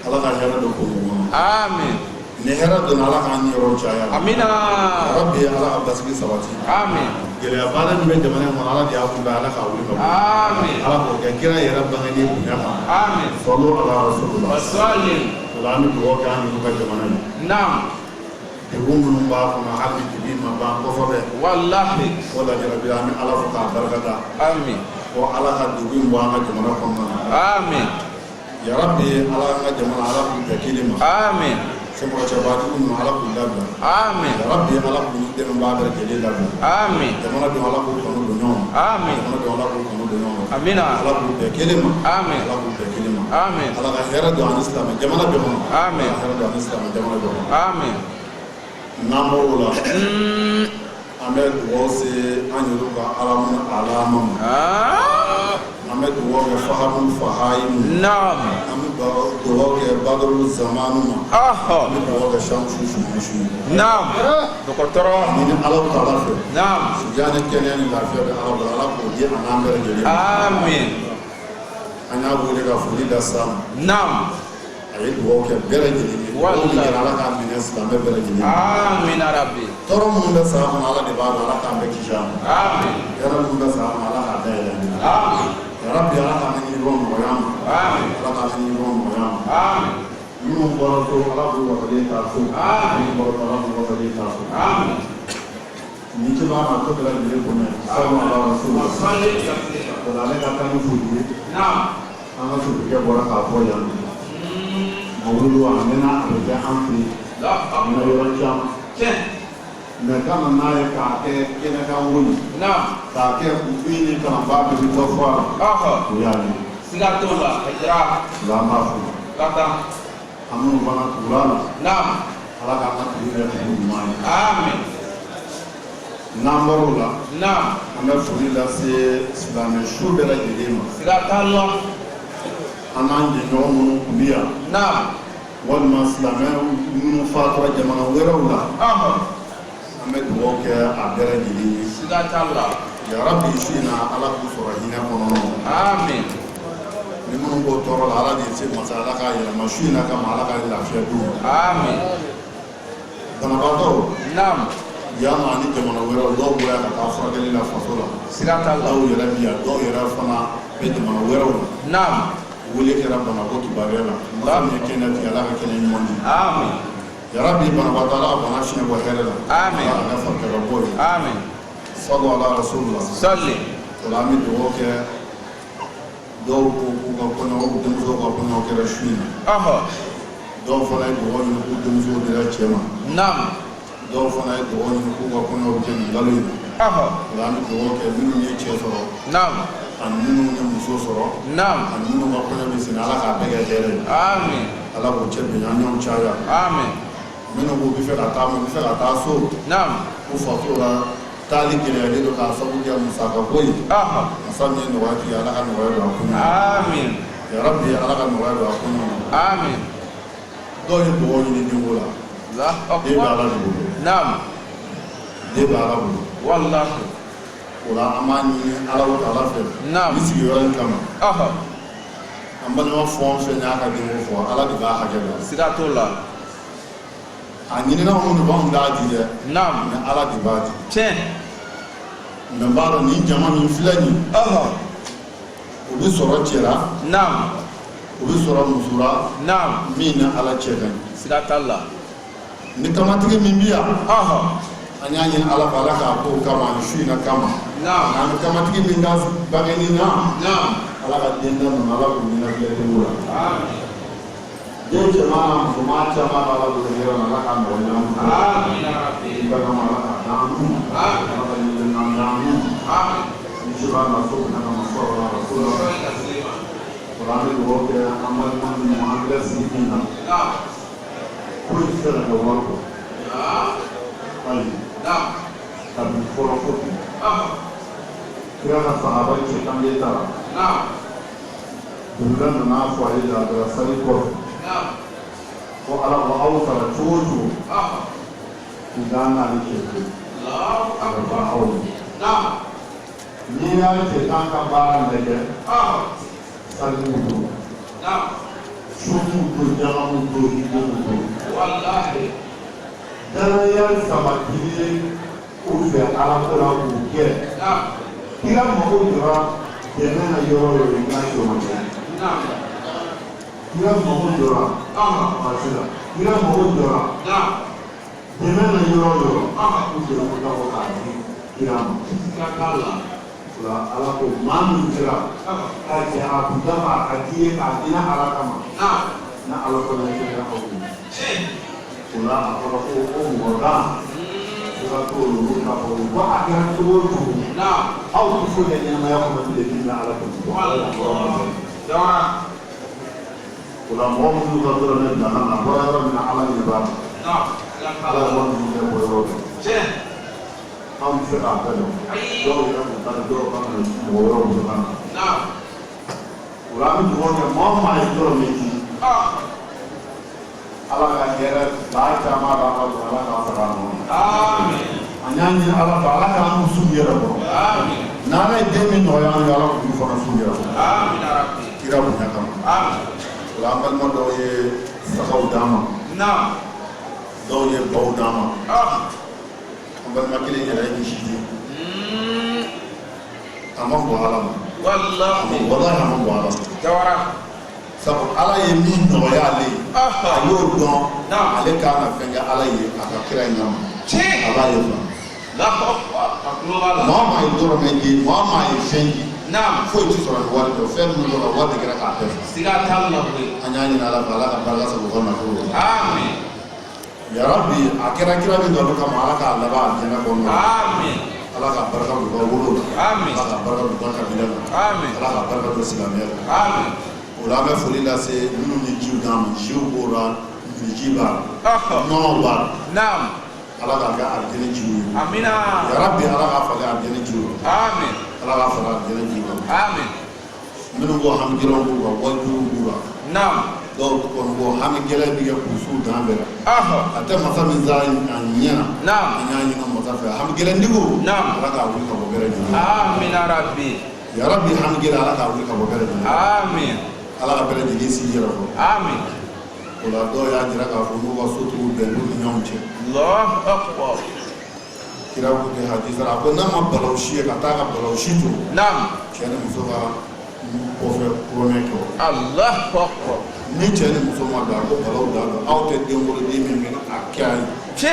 ala ka hɛrɛ don kungo kɔnɔ amin ni hɛrɛ donna ala k'an yɔrɔ caya amina yarabi ala ka basigi sabati amin gɛlɛya baara min bɛ jamana in kɔnɔ ala de y'a kunbɛn ala k'a wuli ka bɔ amin ala k'o kɛ kira yɛrɛ bangeni bonya kan amin sɔlɔ ala rasulullah wasalim o la an bɛ dugawu kɛ an yɛrɛ ka jamana ye degun minnu b'a kɔnɔ hali bi ma ban kosɛbɛ wallahi o la yarabi an bɛ ala fo k'a barikada amin ko ala ka degun bɔ an ka jamana kɔnɔna na amin yarabi ala ka jamana ala k'u bɛɛ kelen ma amin sɛmɔgɔ cɛbajugu ninnu ala k'u labila amin yarabi ala k'u dɛmɛbaa bɛɛ lajɛlen labila amin jamana don ala k'u kanu don ɲɔgɔn ma amin jamana don ala k'u kanu don ɲɔgɔn ma amina ala k'u bɛɛ kelen ma amin ala k'u bɛɛ kelen ma amin ala ka hɛrɛ don ani silamɛ jamana bɛɛ kɔnɔ amin ala ka hɛrɛ don ani silamɛ jamana bɛɛ kɔnɔ amin n'an bɔr'o la an Ahmed Wose Anyuruka Alamun Alamam. Ahmed Woge Fahamul Fahaim. Naam. Ahmed Woge Badrul Zamanuma. Ahmed Woge Shamsu Shumashu. Naam. Dokotoro. Ini Alam Talafe. Naam. Sujane Kenyan Lafia de Alam Kodi Anamber Jeli. Amin. Anya Wole Ka Fulida Sam. Naam. Ayet Woge Bere Jeli. Wallahi ala ka mines lambe Bere Jeli. Amin Rabbi. Toro Munda Sam ala de Baba ala ka Bekijam. Amin. Yara Munda Sam ala ka Dele. Amin. Ya Rabbi ala ka Mini Rom Moyam. Amin. Ala ka Mini Rom Moyam. Amin. Yunu Boroto ala bu wa Kale Tafu. Amin. Boroto ala bu wa Kale Tafu. Amin. Niche ba ma to kala dire ko ne. Sallallahu alaihi wasallam. Sallallahu Ala ka ta ni fuji. Naam. Anga su ke bora ka fo yan. Mawulu amena abe amfi. La Amena yo jam. Chen. Me kama naye ka ke kena ka wuni. Naam. Ka ke ubini kama babu bi to fo. Yani. Sigatola. Hijra. La ma fu. Kata. Amu bana kulala. Naam. Ala ka ma tire ko mai. Amin. Nambarula. Naam. Anga furi la se silame shu bela jidema. Sigatalo. Anan je no mun kubiya. Naam. Walma silame mun fatwa jamana werawla. Ahmed Woke abera jidini. Sigatalo. Ya Rabbi sina ala ku sorahina kono. Amin. Ni mun ko toro la ala ni se masala ka ya mashina ka mala ka lafiya du. Amin. Dana bato. Naam. Ya ma ni jamana wera do bura ka ta furakali la fasola. Sigatalo. Daw yara biya do yara fana be jamana wera. Naam. Wule kera bana ko kibarela. Musamma kena ti ala ka kena nyundi. Amin. Ya Rabbi bana batala bana shine ko herela. Amin. Ala fa ka boy. Amin. Sallu ala rasulullah. Salli. Salami do ke do ko kono ko dum so ko kono ke rashina. Do fana do woni ko dum so de la chema. Naam. Do fana do woni ko kono ke ngalo. Salami do ke min ni che soro. Naam. An minu ni muso soro. Naam. An minu ko kono bi sin ala ka bege dere. Amin. Ala ko che bi nyam chaya. Amin. Minu ko bi fe ka ta mo bi fe ka ta so. Naam. Ko fa to la tali kire ale do ka sabu ya musaka boy. Asami no wa ki ala ka no wa do akuna. Amin. Ya Rabbi ala ka no wa do akuna. Amin. Do ni do ni ni ngola. La De ba ala do. Naam. De ba ala do. Wallahi. Ola amani ala wa ala fe. Naam. Bisi yo ran kama. Ambana ma fo fe na ka de mo fo ala de ba ha jaba. Sigatola. Anyini na mo no ba mu da di de. Naam. Na ala de ba di. Chen. Na ba ro ni jama ni filani. O bi soro chera. Naam. O bi soro musura. Naam. Min na ala chera. Sigatala. Ni kamatigi min biya. Anya yin ala bala ka ko kama ni shu na kama. Naam. Na kamatigi min da bagani na. Naam. Ala ka denda na ala ko ni na biya te mura. Amin. Je jama ko ma chama bala ko ni na ala ka mo na. Amin ya Rabbi. Ba ka ma ala ka na. Amin. Ala ka ni na na. Amin. Ni shiba na so na kama so na rasulullah. Quran ko ke amal man muamala sidina. Naam. Ko isra ko wako. Ay. Naam. Tabi foro ko. Kira na sahaba ce kan leta. Naam. Dulan na fo ay da sari ko. Naam. Ko ala wa awsara tuju. Kudana ni ke. Allahu akbar. Naam. Ni ya ce kan ka baran da ke. Sari ko. Naam. Shuku ko jama mu ko ko. Wallahi. Dana ya sabati ko fe ala ko la ko ke. Naam. Kira mo jura dena na yoro yo na yo ma. Naam. Kira mo jura. Masila. Kira mo jura. Naam. Dena na yoro yo. Ko jura ko ta ko ka ni. Kira mo. Sigatala. La ala ko man kira. Ka je a buda ma ka die ka dina ala kama. Naam. Na ala ko na kira ko. Kula ako ko mo da. Kula ko lu ka ko wa akira to to. Naam. Aw ko fo ne na ma ya ko de dina ala ko. Wallahi. Dawa. Kula mo mu ka dora ne na na ko ya ra na ala ni ba. Naam. Ala mo mu ne ko ro. Chen. an bɛ se k'a bɛɛ dɔn dɔw yɛrɛ kun ta dɔw kan ka mɔgɔ wɛrɛw bɛ kan na o la an bɛ dugawu kɛ maa o maa ye yɔrɔ min ci ala ka hɛrɛ baa caman b'a ka don ala k'a sara a nɔ an y'a ɲini ala fɛ ala k'an su yɛrɛ kɔrɔ n'ala ye den min nɔgɔya an ye ala k'u fana su yɛrɛ kɔrɔ kira bonya kama o la an balima dɔw ye sagaw d'an ma dɔw ye baw d'an ma an balima kelen yɛrɛ ye misi di a ma bɔ ala ma walahi a ma bɔ ala ma sabu ala ye min nɔgɔya ale ye a y'o dɔn ale kan ka fɛn kɛ ala ye a ka kira in kama a b'a ye fana maa maa ye dɔrɔmɛ di maa maa ye fɛn di foyi tɛ sɔrɔ ni wari tɛ fɛn minnu dɔrɔn wari de kɛra k'a bɛɛ fɛ an y'a ɲini ala fɛ ala ka barika sabu ka nafolo la yarabi a kɛra kira min dɔn kama ala k'a laban a jɛnɛ kɔnɔ ala ka barika don ka wolo la ala ka barika don ka kabila la ala ka barika don silamɛya la o la an bɛ foli lase minnu ni jiw d'an ma jiw b'o la biriji b'a la nɔnɔ b'a la ala k'a kɛ alijɛnɛ jiw ye yarabi ala k'a falen alijɛnɛ jiw la ala k'a falen alijɛnɛ jiw la minnu ko hami gɛlɛnw b'u la wajibiw b'u la dɔw kɔni ko hami gɛlɛn bɛ kɛ k'u dan bɛɛ la a tɛ masa min sara a ɲɛna an y'a ɲini masa fɛ hami gɛlɛntigiw ala k'a wuli ka bɔ bɛɛ lajɛlen yarabi hami gɛlɛn ala k'a wuli ka bɔ bɛɛ lajɛlen ala ka bɛɛ lajɛlen sigi yɛrɛ kɔrɔ o la dɔw y'a jira k'a fɔ n'u ka sotigiw bɛn n'u ni ɲɔgɔn cɛ kira ko kɛ hadisa a ko n'a ma balawu si ye ka taa ka balawu si to cɛ ni muso ka kɔfɛ kulonkɛ kɛ ni cɛ ni muso ma don a ko balawu da don aw tɛ den wolo den min bɛ a kɛ a ye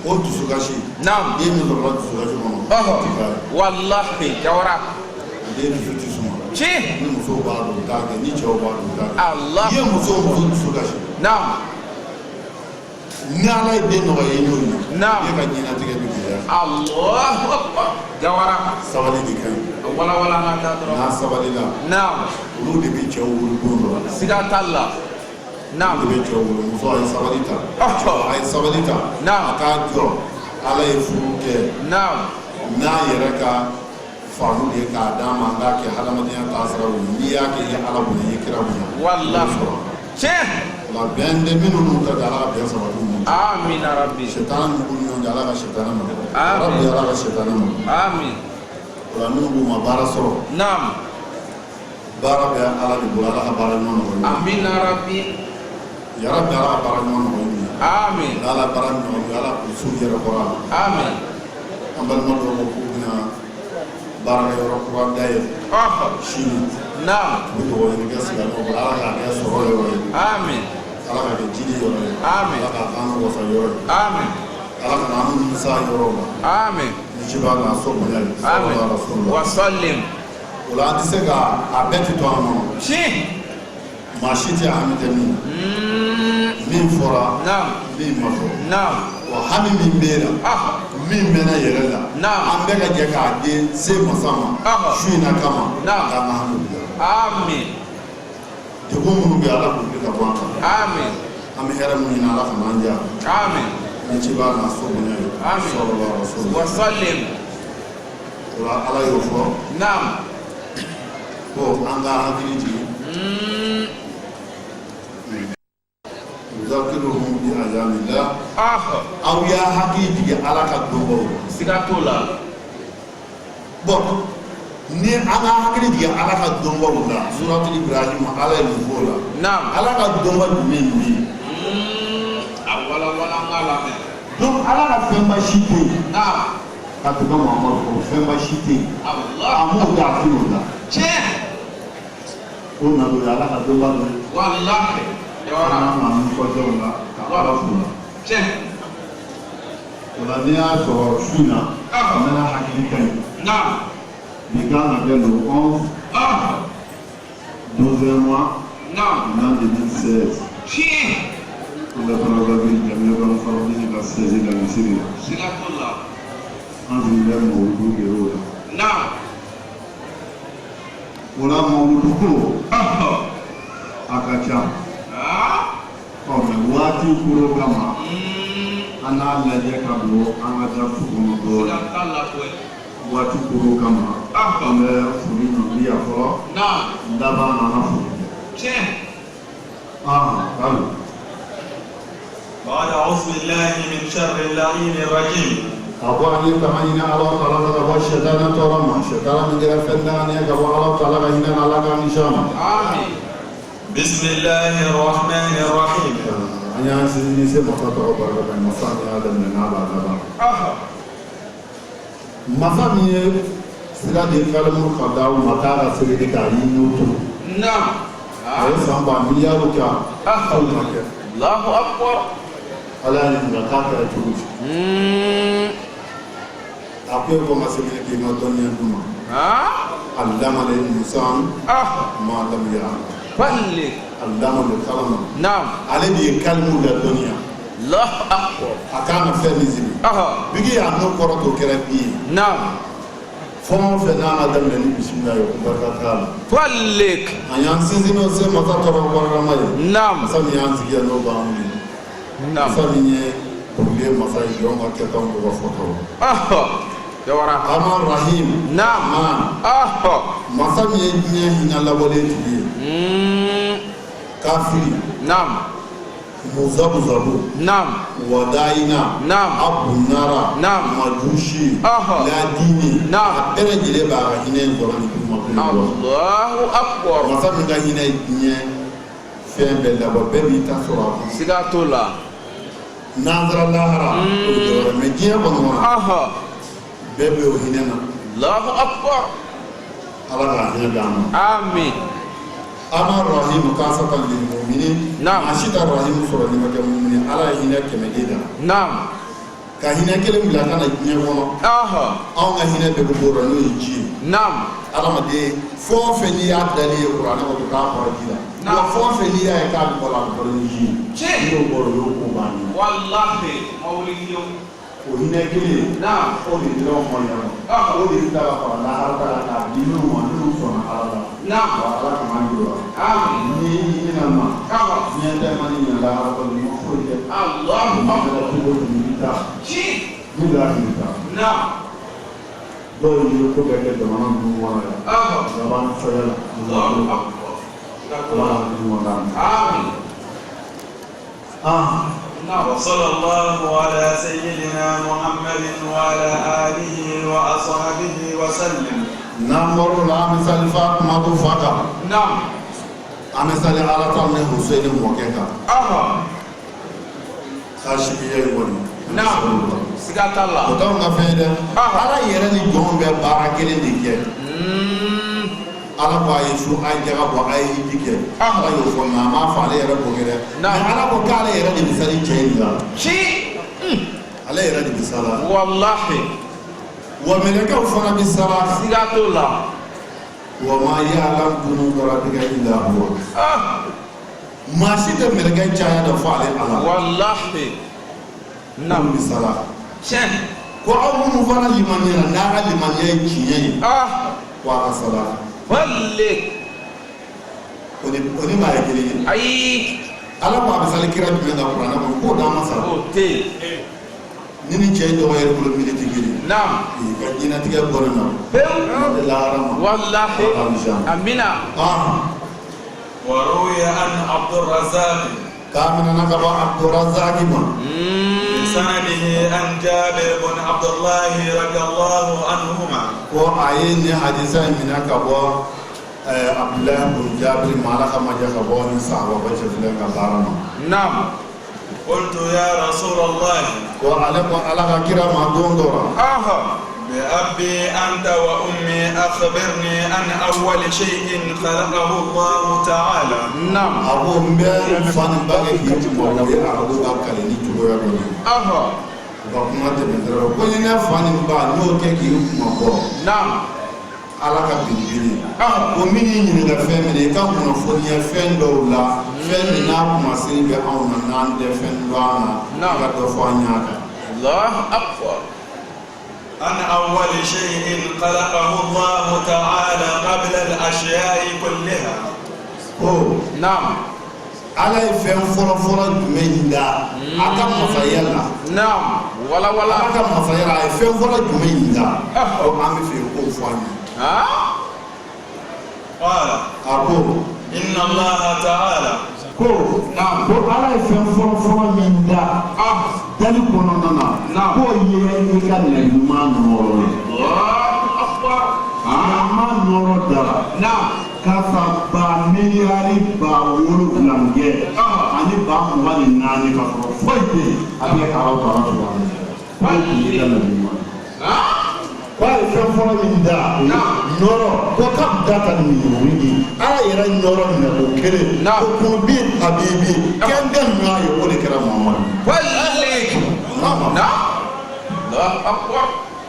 o dusukasi den min sɔrɔla dusukasi kɔnɔ wallahi jawara den dusu tɛ suma ni muso b'a dɔn u t'a kɛ ni cɛw b'a dɔn u t'a kɛ n'i ye muso dusukasi ni ala ye den nɔgɔya i n'o ye e ka ɲɛnatigɛ bɛ gɛlɛya jawara sabali de ka ɲi n'a sabali la olu de bɛ cɛw wolo don dɔ la siga t'a la olu de bɛ cɛw wolo muso a ye sabali ta a k'a jɔ ala ye furu kɛ n'a yɛrɛ ka faamu de k'a d'a ma an k'a kɛ hadamadenya taasira ye n'i y'a kɛ i ye ala bonya i ye kira bonya la bɛn tɛ minnu n'u ta ala ka bɛn sabati u amina rabbi shetana n'u b'u ɲɔgɔn cɛ ala ka shetana ma rabbi ala ka shetana ma o la minnu b'u ma baara sɔrɔ baara bɛ ala de bolo ala ka baara ɲuman nɔgɔya amina rabbi yarabi ala ka baara ɲuman nɔgɔya n'ala baara nɔgɔya ala k'u su yɛrɛ kɔrɔ a la an balima dɔw ko k'u bɛna baarakɛyɔrɔ kura dayɛlɛ sini u bɛ dɔgɔ ɲini kɛ silamɛw bolo ala k'a kɛ sɔrɔ yɔrɔ ye ala ka kɛ jidi yɔrɔ ye ala k'a k'an wasa yɔrɔ ye ala ka n'an nimisa yɔrɔ la ni ci b'a la so bonya ye wasallim o la an tɛ se ka a bɛɛ tɛ to an kɔnɔ maa si tɛ hami tɛ min fɔra min ma fɔ wa hami min bɛ la min mɛnna yɛrɛ la an bɛɛ ka jɛ k'a di se masa ma su in na kama k'an ka hami bila degun minnu bɛ ala k'u bɛ ka bɔ an kan an bɛ hɛrɛ min ɲini ala ka n'an diya ni ci b'a la so bonya ye wasallim o la ala y'o fɔ ko an ka hakili jigin yuzakiruhum bi ayamillah aw y'a hakili jigin ala ka donbaw siga t'o la bon ni an ka hakili jigin ala ka donbaw la suratul ibrahim ala ye nin fɔ o la ala ka donba jumɛn ni a wala an ka lamɛn donc ala ka fɛnba si tɛ yen ka tɛmɛ mamadu ko fɛnba si tɛ yen a m'o da a t'o la o nana o ye ala ka donba dɔ ye wallahi ala ma nisɔndiyaw la ka ala fo la o la n'i y'a sɔrɔ su in na a mɛna hakili ka ɲi bi kan ka kɛ le 11 12e mois l'an 2016 pour le travail de la famille de la 16e de la Syrie en ville mawudu de l'eau o la mawudu ko a ka ca mɛ waati kuro kama ana lajɛ ka don an ka da furu kɔnɔ dɔɔnin waati koro kama an bɛ foli di yan fɔlɔ laban nana foli kalo بعد أعوذ بالله من شر اللعين الرجيم أبو أني كمان على طلب أبو الشيطان ترى الشيطان من جل فندان يا أبو على طلب هنا على كان شام آمين بسم الله الرحمن الرحيم أنا سيدي سيما تطور بركة مصانع هذا من هذا هذا مصانع سيدا كلام خداو مكان سيدي كاين نوتو نعم سامبا مليار وكا الله أكبر ala ni ngata ka tuuti akwai ko masakine ke ma doniya duma allama le insan ma lam ya falli allama le kalama naam ale bi kalmu la doniya Allah akbar akana fe mizibi bigi ya no koro to kera bi naam fon fe na adam le ni bismillah yo baraka falli ayan sinzino se mata toro barama naam sami yan zigia no ba mu Famille problème masai don ka keton ko foto jawara Amar Rahim naam masami nye hina labole tibi kafiri naam muzabu naam wadaina naam abunara naam majushi ladini naam ere jile ba ka hina ko ni kuma Allahu akbar masami ka hina nye fembe labo bebi tasura sigatola nazara lahara me jiya bono bebe o hinena Allahu akbar ala ka hina dama amin ama rahim kasatan lil mu'minin ashita rahim sura ni maga mu'minin ala hina kemedida naam ka hina kele bila kana jiya bono aw nga hina be ko boro no ji naam ala ma de fo fe ni ya dali qur'an ko ka fara jila na fo fe ni ya ka ko la ko ni ji no boro yo ko bani wallahi mawliyo o hina kele na o di do mo ya o di da ko la har ta ka di no mo no so na ala na ala ka man do amin ni na ma ni da man ni la har ko ni ko je Allah ma ko ko ni ta ji ni da ni ta na do ni ko ga de ma na du wa ya ban so ya Allahu akbar amin وصلى الله على سيدنا محمد وعلى آله وأصحابه وسلم نمر الأمثال فاطمة فقط نعم أمثال على طعم حسين موكيكا خاشبية يقول نعم سيدات الله وطعم فيدا على يرني جون بباركين ديكي ala ko ay su ay jaga bo ay dike ala yo ko ma fa ale yere ko gere na ala ko kala yere di misali ceyla ci ala yere di misala wallahi wa melaka fana bisara sigatola wa ma ya'lam kunu rabbika illa huwa ma shi da melaka caya da fa ale ala wallahi na misala chen ko awu fana limaniya na alimaniya ciye wa asala Balik oni ma yekeli ai ala ba misali kira bi na qur'ana ko da masa o te nini je do wer ko mi leti giri nam ka dina tiga borna bew la rama wallahi amina وروي عن عبد الرزاق كامنا نقبا عبد الرزاق بسنده عن جابر بن عبد الله رضي الله عنهما وعين حديثا من كبا عبد الله بن جابر مالك ما جابوا من صحابه بجد كبارنا نعم قلت يا رسول الله وعلى كرام دون دورا بأبي أنت وأمي أخبرني عن أول شيء خلقه الله تعالى نعم أبو مبين فان باقي يجمع ويا أبو بكر نيجوا bakuma tɛmɛ dɔrɔn ko ni ne fa ni ba n'o kɛ k'i kuma bɔ ala ka belebele ko min y'i ɲininka fɛn min na i ka kunnafoniya fɛn dɔw la fɛn min n'a kumasiri bɛ anw na n'an tɛ fɛn dɔn an na i ka dɔ fɔ an ɲ'a kan. Allahu akbar. عن أول شيء خلقه الله تعالى قبل الأشياء كلها. نعم. ala ye fɛn fɔlɔ jumɛn da a ka masaya la naam wala wala ala ka masaya la a ye fɛn fɔlɔ jumɛn da ko an bɛ fɛ k'o fɔ an ye qala ako inna allaha ta'ala ko ko ala ye fɛn fɔlɔ min da dali kɔnɔna na k'o ye i ka ɲuman nɔrɔ ye ɲuman nɔrɔ dara kasa ba miliyari ba 7 kɛ ani ba 24 ka sɔrɔ foyi tɛ yen a bɛ kɛ Alahu Taala subahana k'ale tun bɛ ka ɲuman k'ale fɛn fɔlɔ min da nɔrɔ ko ka da ka nin ye ala yɛrɛ nɔrɔ minɛ o kelen ko kun bi habibi kɛnkɛ ninnu a ye o de kɛra Muhamadu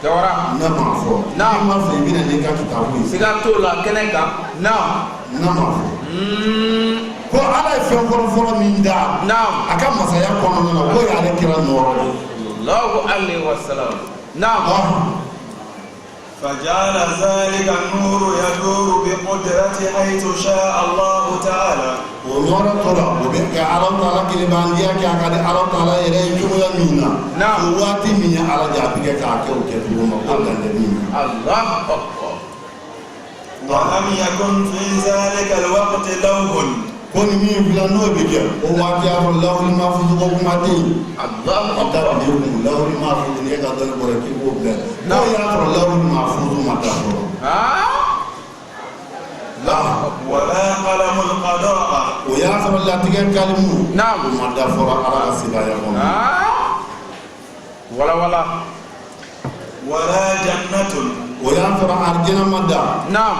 Jawara ne m'a fɔ n'a ma fɔ i bɛna ne ka kitabu ye siga t'o la kɛnɛ kan ne m'a fɔ ko ala ye fɛn fɔlɔ min da a ka masaya kɔnɔna na ko y'ale kira nɔrɔ ye sallallahu alaihi wasallam فجعل ذلك النور يدور بقدرته حيث شاء الله تعالى ونور ترى وبك على الله كلبانديا كأكاد على الله يرى كملا منا واتي منا على جابك كأكل كتبهم الله جميل الله أكبر ولم يكن في ذلك الوقت لوح كون مين بلا نو بيجا وواتي على الله المحفوظ وقمتين الله أكبر الله المحفوظ يقدر البركة وبلا لا يعرف الله المحفوظ متأخر لا ولا قلم القضاء ويعرف الله تجاه كلمه نعم متأخر على السبايا ولا ولا جنة ويعرف أرجنا مدى نعم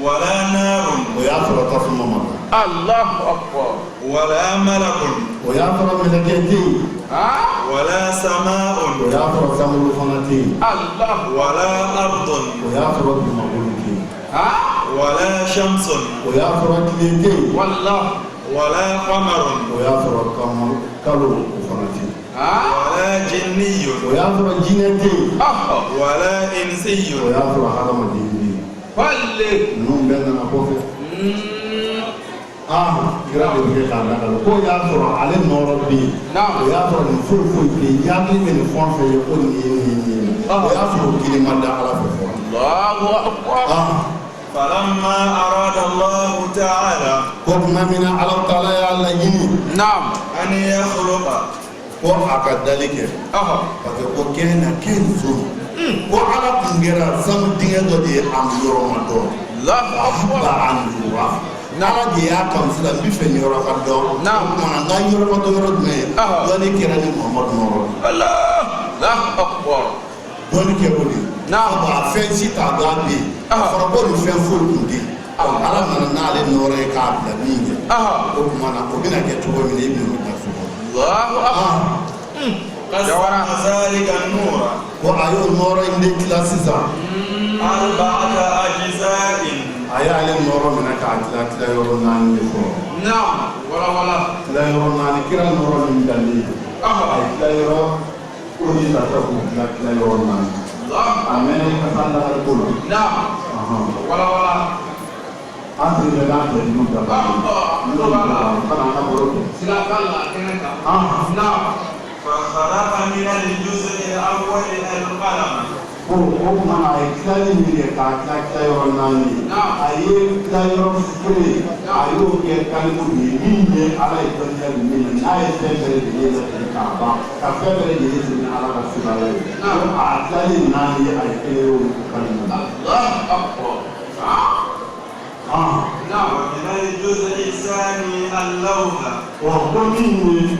ولا نار ويعرف تصم مدى الله أكبر ولا ملك ويعرف ملكتي ولا سماء ويعرف سمر فنتي الله ولا أرض ويعرف بمغلوكي ولا شمس ويعرف كليتي والله ولا قمر ويعرف قمر كلو فنتي ولا جني ويعرف جنتي ولا إنسي ويعرف حرم ديني فلك نوم بيننا كوفي kira de bɛ k'a la ko y'a sɔrɔ ale nɔrɔ bɛ yen o y'a sɔrɔ nin foyi foyi tɛ yen yakili bɛ nin fɛn fɛn ye ko nin ye nin ye o y'a sɔrɔ kelen ma da ala fɛ fɔlɔ. Allahu akbar. فلما أراد الله تعالى ko tuma min na ala taala y'a laɲini. naam. أن يخلق ko a ka dali kɛ. parce que ko kɛnɛ na kɛ zone. ko ala tun kɛra sanu dingɛ dɔ de ye a yɔrɔ ma dɔn. Allahu akbar. ba a nura. n'ala de y'a kan sisan n bɛ fɛ nin yɔrɔ ka dɔn. naam. o tuma n ka yɔrɔ ka dɔn yɔrɔ jumɛn ye. dɔnni kɛra ni Muhamadu nɔrɔ. Allahu akbar. dɔnni kɛ o de. naam. a fɛn si t'a dɔn a bɛ yen. a fɔra ko nin fɛn foyi tun tɛ yen. ala nana n'ale nɔrɔ ye k'a bila min ye. o tuma na o bɛna kɛ cogo min na i bɛna o da so. Allahu akbar. قسم ذلك النور ko a y'o nɔrɔ in de tila sisan. 4 أجزاء a y'ale nɔrɔ minɛ k'a tila yɔrɔ 4 de fɔlɔ. naam. wala. tila yɔrɔ 4 kira nɔrɔ min dalen ye. a ye tila yɔrɔ ko ni ka taa k'o tila yɔrɔ 4. a mɛnna i ka taa lakali ko la. naam. wala. an tun bɛ k'an fɛ ninnu dafa. kana ka baro kɛ. siga t'a la kɛnɛ kan. naam. فخلق من الجزء الأول القلم o tuma na a ye tilali min kɛ k'a tila yɔrɔ 4 ye. a ye tila yɔrɔ 1 a y'o kɛ kalimu de ye min ye ala ye dɔnniya min ye n'a ye fɛn bɛɛ de ye latigɛ k'a ban ka fɛn bɛɛ de ye sigi ala ka sira ye. a tilali 4 ye a ye 1 y'o kalimu na. Allahu akbar. ومن الجزء الثاني اللوح ko min ye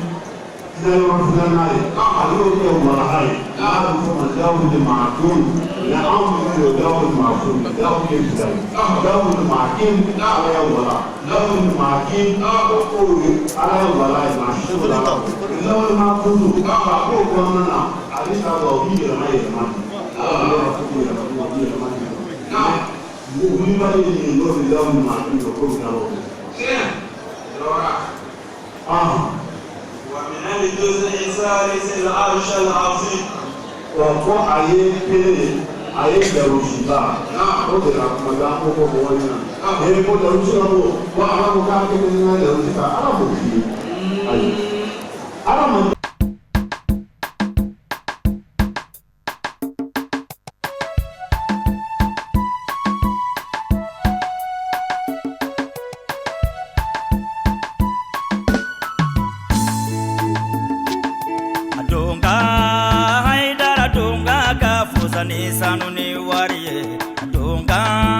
tila yɔrɔ 2nan ye a y'o kɛ walaha ye n'a bɛ fɔ ma lawul mahfuz nka anw bɛ fɔ lawul mahfuz lawul ye 2 ye lawul mahfuz ala ye wala lawul mahfuz k'o ye ala ye wala ye maa si wala lawul mahfuz a k'o kɔnɔna na ale t'a dɔn o b'i yɛlɛma de ala bɛ yɛlɛma k'o yɛlɛma de wulibali ye nin ye n'o bɛ lawul mahfuz k'o bɛ taa o ومن الجزء الثالث العرش العظيم ko a ye kelen a ye lɛrusiba o de la kumakan ko ko mɔgɔ ɲɛna ee ko lɛrusi ka bɔ wa ala ko k'a kɛ kɛnɛ ka lɛrusi ta ala b'o f'i ye ayi ala ma. Sanu ni wariye donga